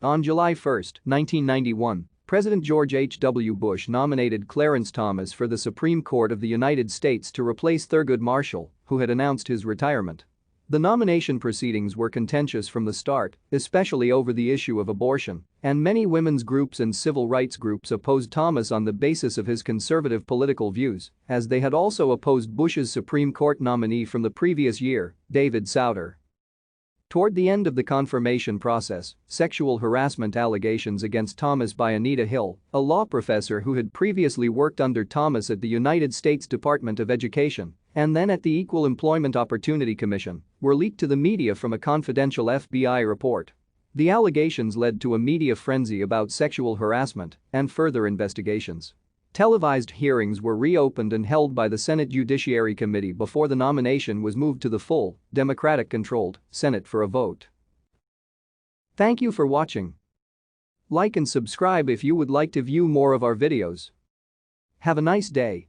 On July 1, 1991, President George H.W. Bush nominated Clarence Thomas for the Supreme Court of the United States to replace Thurgood Marshall, who had announced his retirement. The nomination proceedings were contentious from the start, especially over the issue of abortion, and many women's groups and civil rights groups opposed Thomas on the basis of his conservative political views, as they had also opposed Bush's Supreme Court nominee from the previous year, David Souter. Toward the end of the confirmation process, sexual harassment allegations against Thomas by Anita Hill, a law professor who had previously worked under Thomas at the United States Department of Education and then at the Equal Employment Opportunity Commission, were leaked to the media from a confidential FBI report. The allegations led to a media frenzy about sexual harassment and further investigations. Televised hearings were reopened and held by the Senate Judiciary Committee before the nomination was moved to the full, Democratic-controlled Senate for a vote. Thank you for watching. Like and subscribe if you would like to view more of our videos. Have a nice day.